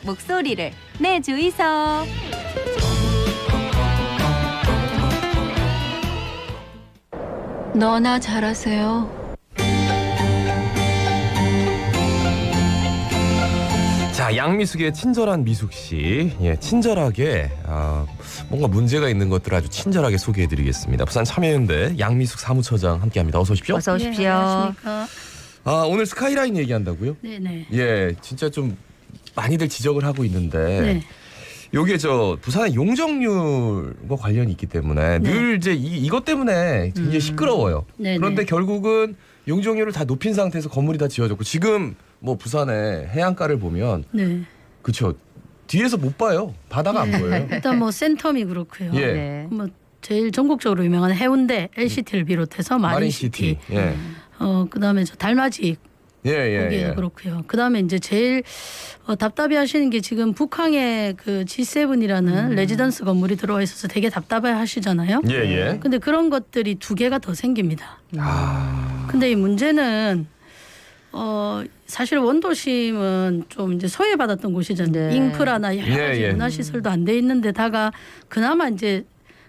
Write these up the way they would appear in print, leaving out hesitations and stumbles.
목소리를 내주이소. 너나 잘하세요. 자, 양미숙의 친절한 미숙 씨, 친절하게 뭔가 문제가 있는 것들을 아주 친절하게 소개해드리겠습니다. 부산 참여연대 양미숙 사무처장 함께합니다. 어서 오십시오. 어서 오십시오. 네, 안녕하십니까. 오늘 스카이라인 얘기한다고요? 네네. 예, 진짜 좀 많이들 지적을 하고 있는데 네. 요게 부산의 용적률과 관련이 있기 때문에 네. 늘 이제 이것 때문에 굉장히 시끄러워요. 네네. 그런데 결국은 용적률을 다 높인 상태에서 건물이 다 지어졌고 지금 뭐 부산의 해안가를 보면 네. 그렇죠. 뒤에서 못 봐요. 바다가 안 보여요. 일단 뭐 센텀이 그렇고요. 예. 네. 뭐 제일 전국적으로 유명한 해운대 LCT를 비롯해서 마린시티. 예. 그다음에 저 달맞이 예. 거기에도 그렇고요. 그다음에 이제 제일 답답해하시는 게 지금 북항에 그 G7이라는 레지던스 건물이 들어와 있어서 되게 답답해하시잖아요. 예. 근데 그런 것들이 두 개가 더 생깁니다. 근데 이 문제는 사실 원도심은 좀 이제 소외받았던 곳이잖아요. 네. 인프라나 여러 가지 예. 문화시설도 안 돼 있는데다가 그나마 이제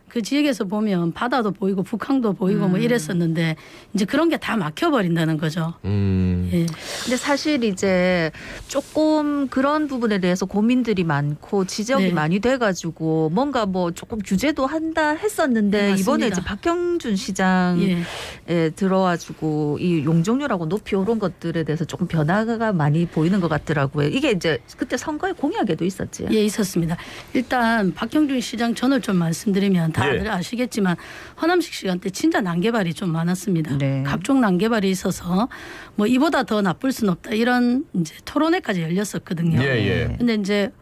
그 지역에서 보면 바다도 보이고 북항도 보이고 뭐 이랬었는데 이제 그런 게 다 막혀버린다는 거죠. 예. 근데 사실 이제 조금 그런 부분에 대해서 고민들이 많고 지적이 네. 많이 돼가지고 뭔가 뭐 조금 규제도 한다 했었는데 네, 이번에 맞습니다. 이제 박형준 시장에 예. 들어와주고 이 용적률하고 높이 오른 것들에 대해서 조금 변화가 많이 보이는 것 같더라고요. 이게 이제 그때 선거의 공약에도 있었지. 예, 있었습니다. 일단 박형준 시장 전을 좀 말씀드리면 다들 아시겠지만 허남식 시간 때 진짜 난개발이 좀 많았습니다. 네. 각종 난개발이 있어서 뭐 이보다 더 나쁠 수는 없다 이런 이제 토론회까지 열렸었거든요. 예. 근데 이제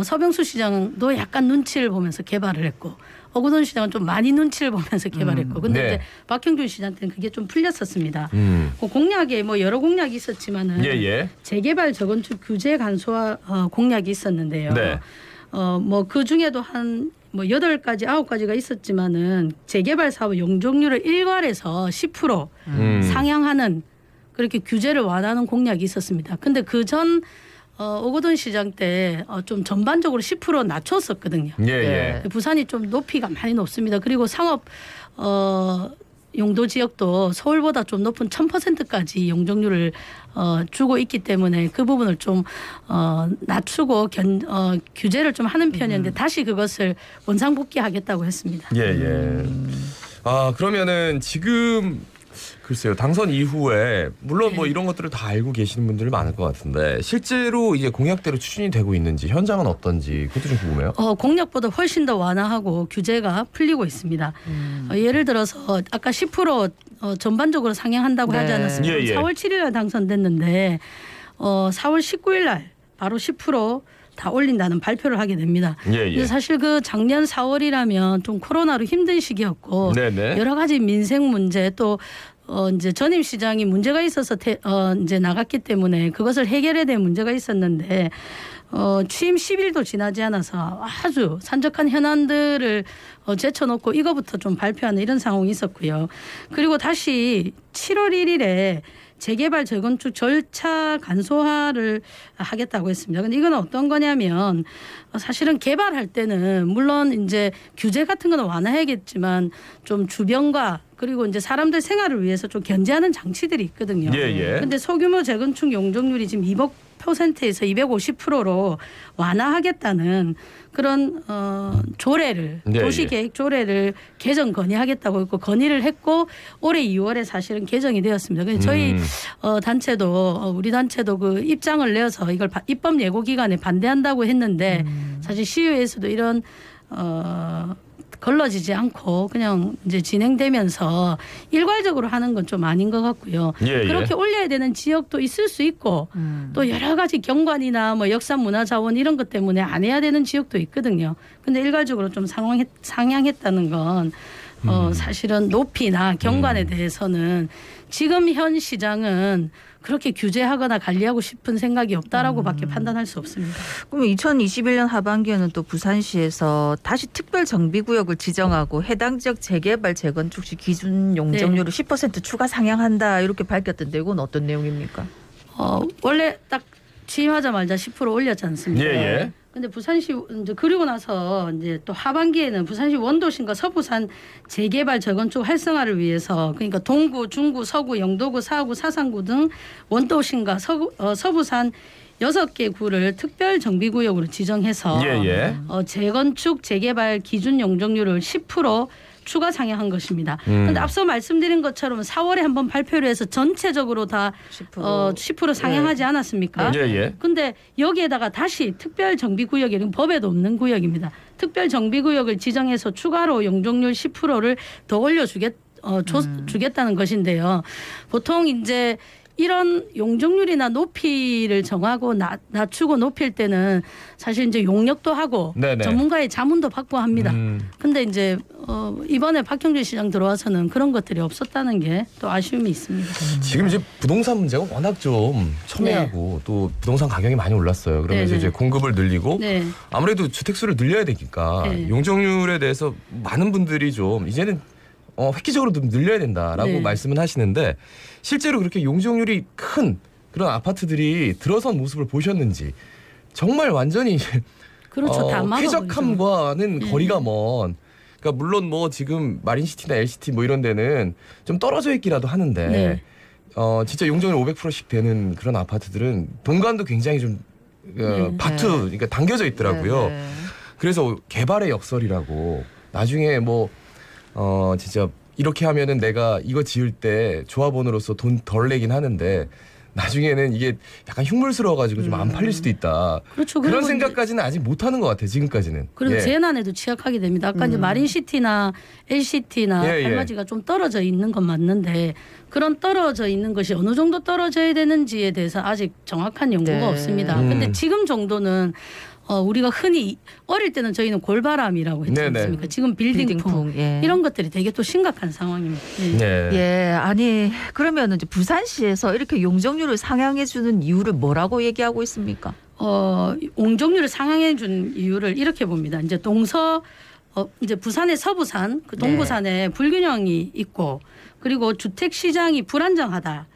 서병수 시장도 약간 눈치를 보면서 개발을 했고 어구돈 시장은 좀 많이 눈치를 보면서 개발했고 근데 네. 이제 박형준 시장 때는 그게 좀 풀렸었습니다. 음. 그 공약에 뭐 여러 공약이 있었지만은 예. 재개발 재건축 규제 간소화 공약이 있었는데요. 네. 뭐 그 중에도 한 뭐 8가지 9가지가 있었지만은 재개발 사업 용적률을 일괄해서 10% 상향하는 그렇게 규제를 완화하는 공약이 있었습니다. 근데 그 전 오거돈 시장 때 좀 전반적으로 10% 낮췄었거든요. 예. 부산이 좀 높이가 많이 높습니다. 그리고 상업 용도 지역도 서울보다 좀 높은 1000%까지 용적률을 주고 있기 때문에 그 부분을 좀 낮추고 규제를 좀 하는 편이었는데 다시 그것을 원상복귀하겠다고 했습니다. 예. 그러면은 지금 글쎄요. 당선 이후에 물론 뭐 이런 것들을 다 알고 계시는 분들이 많을 것 같은데 실제로 이제 공약대로 추진이 되고 있는지 현장은 어떤지 그것도 좀 궁금해요. 공약보다 훨씬 더 완화하고 규제가 풀리고 있습니다. 예를 들어서 아까 10% 전반적으로 상향한다고 네. 하지 않았습니까? 예. 4월 7일 날 당선됐는데 4월 19일 날 바로 10% 다 올린다는 발표를 하게 됩니다. 근데 사실 그 작년 4월이라면 좀 코로나로 힘든 시기였고 네네. 여러 가지 민생 문제 또 이제 전임 시장이 문제가 있어서 이제 나갔기 때문에 그것을 해결해야 될 문제가 있었는데 취임 10일도 지나지 않아서 아주 산적한 현안들을 제쳐놓고 이거부터 좀 발표하는 이런 상황이 있었고요. 그리고 다시 7월 1일에 재개발 재건축 절차 간소화를 하겠다고 했습니다. 근데 이건 어떤 거냐면 사실은 개발할 때는 물론 이제 규제 같은 거는 완화해야겠지만 좀 주변과 그리고 이제 사람들 생활을 위해서 좀 견제하는 장치들이 있거든요. 근데 소규모 재건축 용적률이 지금 200%에서 250%로 완화하겠다는 그런 조례를 도시계획 조례를 개정 건의하겠다고 했고 건의를 했고 올해 2월에 사실은 개정이 되었습니다. 그래서 저희 단체도 우리 단체도 그 입장을 내어서 이걸 입법 예고 기간에 반대한다고 했는데 사실 시의회에서도 이런 걸러지지 않고 그냥 이제 진행되면서 일괄적으로 하는 건 좀 아닌 것 같고요. 그렇게 올려야 되는 지역도 있을 수 있고 또 여러 가지 경관이나 뭐 역사 문화 자원 이런 것 때문에 안 해야 되는 지역도 있거든요. 근데 일괄적으로 좀 상향했다는 건 사실은 높이나 경관에 대해서는 지금 현 시장은 그렇게 규제하거나 관리하고 싶은 생각이 없다라고밖에 판단할 수 없습니다. 그럼 2021년 하반기에는 또 부산시에서 다시 특별 정비구역을 지정하고 해당 지역 재개발 재건축 시 기준 용적률을 10% 추가 상향한다 이렇게 밝혔던데 이건 어떤 내용입니까? 원래 딱 취임하자마자 10% 올렸지 않습니까? 예. 근데 부산시 이제 그리고 나서 이제 또 하반기에는 부산시 원도심과 서부산 재개발 재건축 활성화를 위해서 그러니까 동구, 중구, 서구, 영도구, 사구, 사상구 등 원도심과 서부산 6개 구를 특별 정비구역으로 지정해서 재건축 재개발 기준 용적률을 10% 추가 상향한 것입니다. 그런데 앞서 말씀드린 것처럼 4월에 한번 발표를 해서 전체적으로 다 10% 상향하지 않았습니까? 근데 여기에다가 다시 특별 정비구역이 법에도 없는 구역입니다. 특별 정비구역을 지정해서 추가로 용적률 10%를 더 주겠다는 것인데요. 보통 이제 이런 용적률이나 높이를 정하고 낮추고 높일 때는 사실 이제 용역도 하고 전문가의 자문도 받고 합니다. 근데 이제 이번에 박형준 시장 들어와서는 그런 것들이 없었다는 게 또 아쉬움이 있습니다. 지금 이제 부동산 문제가 워낙 좀 첨예하고 또 부동산 가격이 많이 올랐어요. 그러면서 이제 공급을 늘리고 아무래도 주택수를 늘려야 되니까 용적률에 대해서 많은 분들이 좀 이제는 획기적으로 좀 늘려야 된다라고 말씀은 하시는데 실제로 그렇게 용적률이 큰 그런 아파트들이 들어선 모습을 보셨는지 정말 완전히 그렇죠. 다 쾌적함과는 거리가 먼. 그러니까 물론 뭐 지금 마린시티나 LCT 뭐 이런 데는 좀 떨어져 있기라도 하는데 진짜 용적률 500%씩 되는 그런 아파트들은 동간도 굉장히 좀 그러니까 당겨져 있더라고요. 그래서 개발의 역설이라고 나중에 뭐 진짜 이렇게 하면은 내가 이거 지을 때 조합원으로서 돈 덜 내긴 하는데 나중에는 이게 약간 흉물스러워가지고 좀 안 팔릴 수도 있다. 그렇죠. 그런 생각까지는 아직 못하는 것 같아요. 지금까지는. 그리고 재난에도 취약하게 됩니다. 아까 이제 마린시티나 LCT나 달맞이가 좀 떨어져 있는 건 맞는데 그런 떨어져 있는 것이 어느 정도 떨어져야 되는지에 대해서 아직 정확한 연구가 없습니다. 근데 지금 정도는 우리가 흔히 어릴 때는 저희는 골바람이라고 했지 않습니까? 지금 빌딩풍 이런 것들이 되게 또 심각한 상황입니다. 아니 그러면 이제 부산시에서 이렇게 용적률을 상향해 주는 이유를 뭐라고 얘기하고 있습니까? 용적률을 상향해 준 이유를 이렇게 봅니다. 이제 이제 부산의 서부산, 그 동부산에 불균형이 있고 그리고 주택 시장이 불안정하다.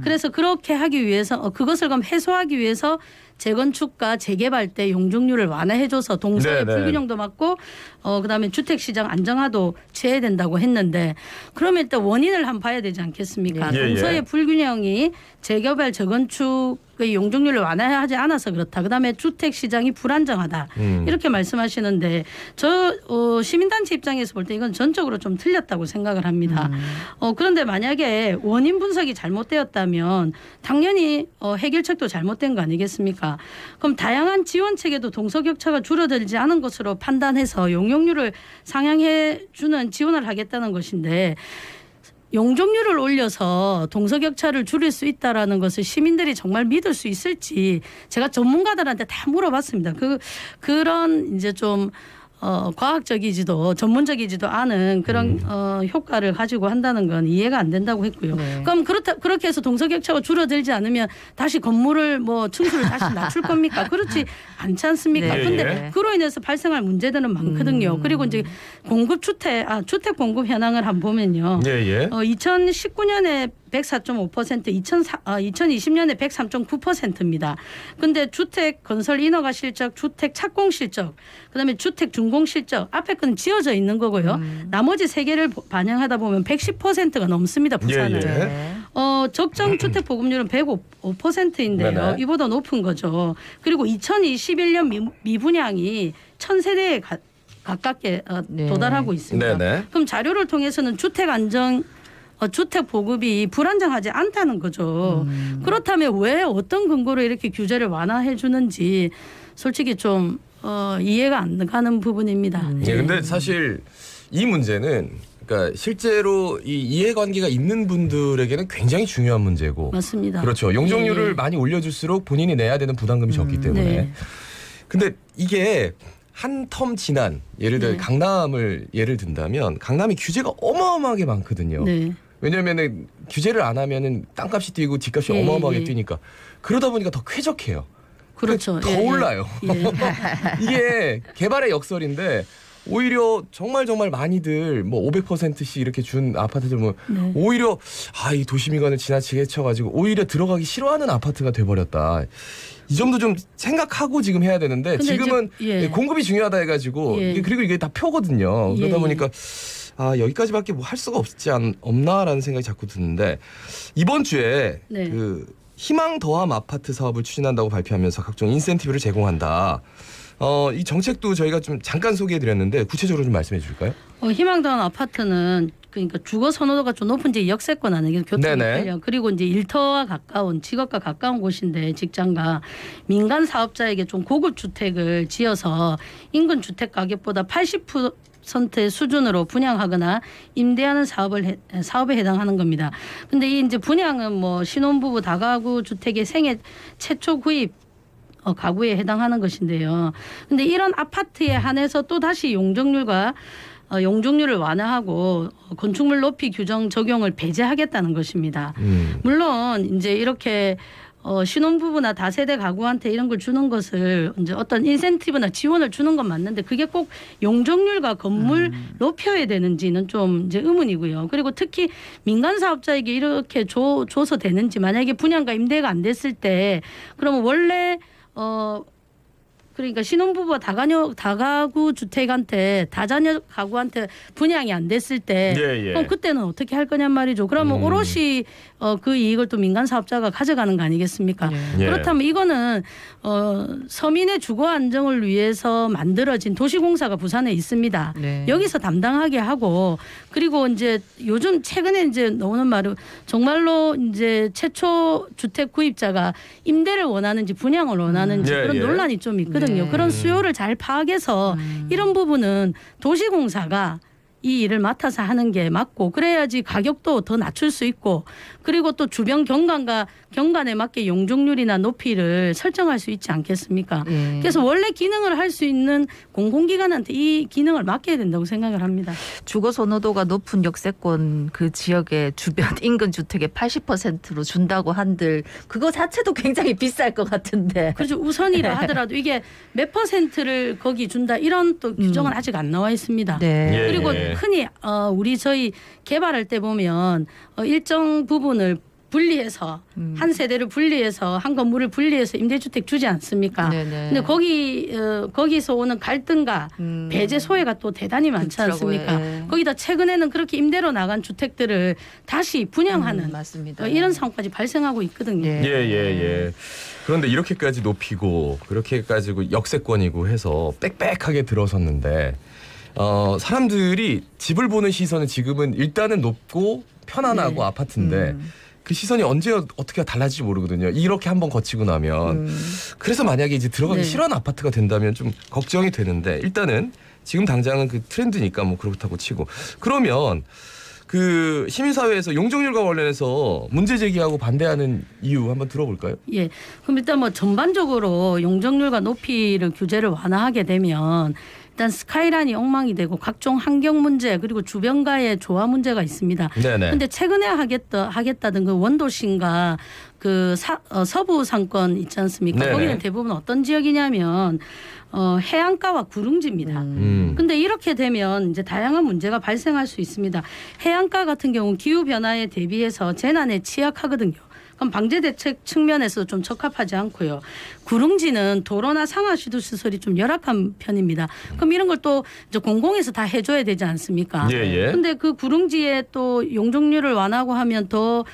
그래서 그렇게 하기 위해서 그것을 그럼 해소하기 위해서 재건축과 재개발 때 용적률을 완화해줘서 동서의 불균형도 막고 그다음에 주택시장 안정화도 취해야 된다고 했는데 그러면 일단 원인을 한번 봐야 되지 않겠습니까? 동서의 불균형이 재개발 재건축의 용적률을 완화하지 않아서 그렇다. 그다음에 주택시장이 불안정하다. 이렇게 말씀하시는데 저 시민단체 입장에서 볼 때 이건 전적으로 좀 틀렸다고 생각을 합니다. 그런데 만약에 원인 분석이 잘못되었다면 당연히 해결책도 잘못된 거 아니겠습니까? 그럼 다양한 지원책에도 동서격차가 줄어들지 않은 것으로 판단해서 용적률을 상향해 주는 지원을 하겠다는 것인데 용적률을 올려서 동서격차를 줄일 수 있다라는 것을 시민들이 정말 믿을 수 있을지 제가 전문가들한테 다 물어봤습니다. 그런 이제 좀 과학적이지도 전문적이지도 않은 그런 효과를 가지고 한다는 건 이해가 안 된다고 했고요. 그럼 그렇게 해서 동서격차가 줄어들지 않으면 다시 건물을 뭐 층수를 다시 낮출 겁니까? 그렇지 않지 않습니까? 근데 그로 인해서 발생할 문제들은 많거든요. 그리고 이제 주택 공급 현황을 한번 보면요. 2019년에 104.5%, 2020년에 103.9%입니다. 근데 주택 건설 인허가 실적, 주택 착공 실적, 그다음에 주택 준공 실적 앞에 건 지어져 있는 거고요. 나머지 세 개를 반영하다 보면 110%가 넘습니다. 부산은. 적정 주택 보급률은 105%인데요. 이보다 높은 거죠. 그리고 2021년 미분양이 1000세대에 가깝게 도달하고 있습니다. 그럼 자료를 통해서는 주택 보급이 불안정하지 않다는 거죠. 그렇다면 왜 어떤 근거로 이렇게 규제를 완화해 주는지 솔직히 좀 이해가 안 가는 부분입니다. 근데 사실 이 문제는 그러니까 실제로 이 이해관계가 있는 분들에게는 굉장히 중요한 문제고 맞습니다. 그렇죠. 용적률을 많이 올려줄수록 본인이 내야 되는 부담금이 적기 때문에. 근데 이게 한 텀 지난 예를 들어 강남을 예를 든다면 강남이 규제가 어마어마하게 많거든요. 왜냐하면은 규제를 안 하면은 땅값이 뛰고 집값이 어마어마하게 뛰니까 그러다 보니까 더 쾌적해요. 그렇죠. 더 올라요. 이게 개발의 역설인데 오히려 정말 많이들 뭐 500%씩 이렇게 준 아파트들 뭐 네. 오히려 이 도시미관을 지나치게 해쳐가지고 오히려 들어가기 싫어하는 아파트가 돼버렸다. 이 점도 좀 생각하고 지금 해야 되는데 근데 지금은 이제, 예. 공급이 중요하다 해가지고 예. 그리고 이게 다 표거든요. 그러다 예. 보니까 여기까지밖에 뭐 할 수가 없나라는 생각이 자꾸 드는데 이번 주에 네. 그 희망 더함 아파트 사업을 추진한다고 발표하면서 각종 인센티브를 제공한다. 이 정책도 저희가 좀 잠깐 소개해드렸는데 구체적으로 좀 말씀해 주실까요? 희망다운 아파트는 그러니까 주거 선호도가 좀 높은 지역 역세권 아니에요. 교통이 네네. 편리한 그리고 이제 일터와 가까운 직업과 가까운 곳인데 직장과 민간 사업자에게 좀 고급 주택을 지어서 인근 주택 가격보다 80%의 수준으로 분양하거나 임대하는 사업에 해당하는 겁니다. 근데 이 이제 분양은 뭐 신혼부부 다가구 주택의 생애 최초 구입 가구에 해당하는 것인데요. 근데 이런 아파트에 한해서 또 다시 용적률을 완화하고 건축물 높이 규정 적용을 배제하겠다는 것입니다. 물론 이제 이렇게 신혼부부나 다세대 가구한테 이런 걸 주는 것을 이제 어떤 인센티브나 지원을 주는 건 맞는데 그게 꼭 용적률과 건물 높여야 되는지는 좀 이제 의문이고요. 그리고 특히 민간 사업자에게 이렇게 줘서 되는지 만약에 분양과 임대가 안 됐을 때 그러면 원래 그러니까 신혼부부와 다가구 주택한테 다자녀 가구한테 분양이 안 됐을 때 예. 그럼 그때는 어떻게 할 거냔 말이죠. 그러면 오롯이 그 이익을 또 민간 사업자가 가져가는 거 아니겠습니까? 예. 그렇다면 이거는 서민의 주거 안정을 위해서 만들어진 도시공사가 부산에 있습니다. 네. 여기서 담당하게 하고 그리고 이제 요즘 최근에 이제 나오는 말은 정말로 이제 최초 주택 구입자가 임대를 원하는지 분양을 원하는지 예, 그런 예. 논란이 좀 있거든요. 네. 그런 수요를 잘 파악해서 이런 부분은 도시공사가 이 일을 맡아서 하는 게 맞고 그래야지 가격도 더 낮출 수 있고 그리고 또 주변 경관에 맞게 용적률이나 높이를 설정할 수 있지 않겠습니까? 예. 그래서 원래 기능을 할 수 있는 공공기관한테 이 기능을 맡겨야 된다고 생각을 합니다. 주거 선호도가 높은 역세권 그 지역의 주변 인근 주택의 80%로 준다고 한들 그거 자체도 굉장히 비쌀 것 같은데. 그렇죠. 우선이라 하더라도 이게 몇 퍼센트를 거기 준다 이런 또 규정은 아직 안 나와 있습니다. 네. 예. 그리고 흔히 저희 개발할 때 보면 일정 부분을 분리해서 한 세대를 분리해서 한 건물을 분리해서 임대주택 주지 않습니까? 네네. 근데 거기서 오는 갈등과 배제 소외가 또 대단히 많지 그렇더라고요. 않습니까? 예. 거기다 최근에는 그렇게 임대로 나간 주택들을 다시 분양하는 맞습니다. 이런 상황까지 발생하고 있거든요. 예. 예. 그런데 이렇게까지 높이고 그렇게까지 역세권이고 해서 빽빽하게 들어섰는데 사람들이 집을 보는 시선은 지금은 일단은 높고 편안하고 네. 아파트인데 그 시선이 언제 어떻게 달라질지 모르거든요. 이렇게 한번 거치고 나면 그래서 만약에 이제 들어가기 네. 싫어하는 아파트가 된다면 좀 걱정이 되는데 일단은 지금 당장은 그 트렌드니까 뭐 그렇다고 치고 그러면 그 시민사회에서 용적률과 관련해서 문제 제기하고 반대하는 이유 한번 들어볼까요? 예. 그럼 일단 뭐 전반적으로 용적률과 높이를 규제를 완화하게 되면 일단 스카이라인이 엉망이 되고 각종 환경 문제 그리고 주변과의 조화 문제가 있습니다. 네네. 근데 최근에 하겠다던 그 원도심과 그 서부 상권 있지 않습니까? 네네. 거기는 대부분 어떤 지역이냐면 해안가와 구릉지입니다. 근데 이렇게 되면 이제 다양한 문제가 발생할 수 있습니다. 해안가 같은 경우는 기후 변화에 대비해서 재난에 취약하거든요. 그럼 방제 대책 측면에서 좀 적합하지 않고요. 구릉지는 도로나 상하수도 시설이 좀 열악한 편입니다. 그럼 이런 걸 또 공공에서 다 해줘야 되지 않습니까? 예. 근데 그 구릉지에 또 용적률을 완화하고 하면 더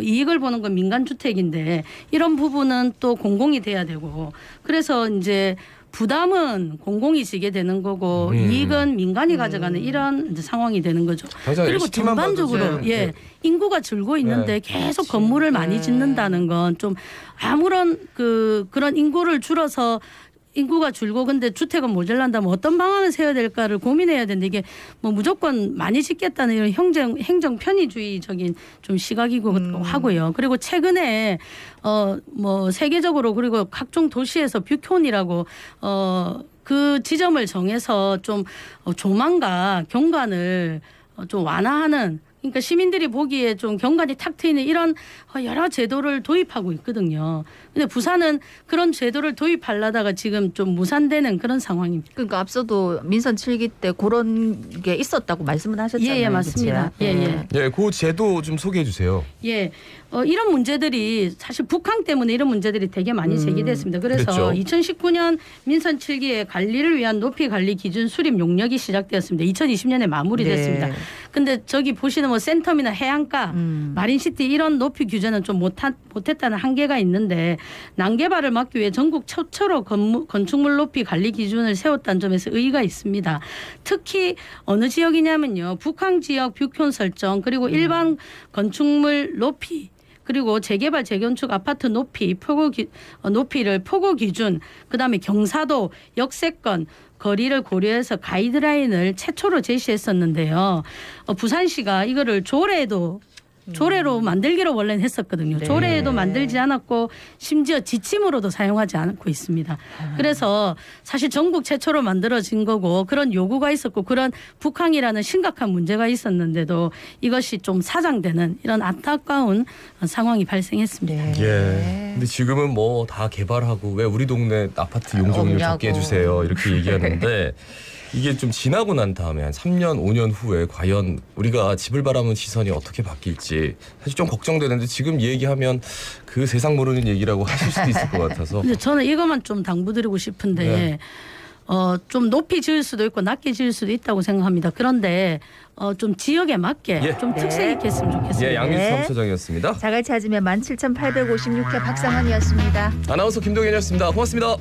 이익을 보는 건 민간 주택인데 이런 부분은 또 공공이 돼야 되고 그래서 이제 부담은 공공이 지게 되는 거고 이익은 민간이 가져가는 이런 이제 상황이 되는 거죠. 당장 그리고 LCT만 봐도 전반적으로 이제 인구가 줄고 있는데 계속 건물을 많이 짓는다는 건 좀 아무런 그런 인구를 줄어서 인구가 줄고 근데 주택은 모자란다면 어떤 방안을 세워야 될까를 고민해야 되는데 이게 뭐 무조건 많이 짓겠다는 이런 행정 편의주의적인 좀 시각이고 하고요. 그리고 최근에 뭐 세계적으로 그리고 각종 도시에서 뷰콘이라고 그 지점을 정해서 좀 조망과 경관을 좀 완화하는 그러니까 시민들이 보기에 좀 경관이 탁 트이는 이런 여러 제도를 도입하고 있거든요. 근데 부산은 그런 제도를 도입하려다가 지금 좀 무산되는 그런 상황입니다. 그러니까 앞서도 민선 7기 때 그런 게 있었다고 말씀을 하셨잖아요. 예, 맞습니다. 그치? 예. 그 제도 좀 소개해 주세요. 예. 이런 문제들이 사실 북한 때문에 이런 문제들이 되게 많이 제기됐습니다. 그래서 그랬죠. 2019년 민선 7기의 관리를 위한 높이 관리 기준 수립 용역이 시작되었습니다. 2020년에 마무리됐습니다. 네. 근데 저기 보시는 뭐 센텀이나 해안가, 마린시티 이런 높이 규제는 좀 못했다는 한계가 있는데 난개발을 막기 위해 전국 최초로 건축물 높이 관리 기준을 세웠다는 점에서 의의가 있습니다. 특히 어느 지역이냐면요. 북한 지역 뷰촌 설정 그리고 일반 건축물 높이 그리고 재개발 재건축 아파트 높이를 포고 기준 그다음에 경사도 역세권 거리를 고려해서 가이드라인을 최초로 제시했었는데요. 부산시가 이거를 조례로 만들기로 원래는 했었거든요. 네. 조례에도 만들지 않았고 심지어 지침으로도 사용하지 않고 있습니다. 그래서 사실 전국 최초로 만들어진 거고 그런 요구가 있었고 그런 북한이라는 심각한 문제가 있었는데도 이것이 좀 사장되는 이런 안타까운 상황이 발생했습니다. 네. 예. 근데 지금은 뭐 다 개발하고 왜 우리 동네 아파트 용적률 없냐고. 적게 해주세요 이렇게 얘기하는데 이게 좀 지나고 난 다음에 한 3년, 5년 후에 과연 우리가 집을 바라보는 시선이 어떻게 바뀔지 사실 좀 걱정되는데 지금 얘기하면 그 세상 모르는 얘기라고 하실 수도 있을 것 같아서. 근데 저는 이것만 좀 당부드리고 싶은데 네. 좀 높이 지을 수도 있고 낮게 지을 수도 있다고 생각합니다. 그런데 좀 지역에 맞게 예. 좀 특색 있게 했으면 좋겠습니다. 예, 양민수 사무처장이었습니다. 자갈 찾으면 17,856회 박상환이었습니다. 아나운서 김동현이었습니다. 고맙습니다.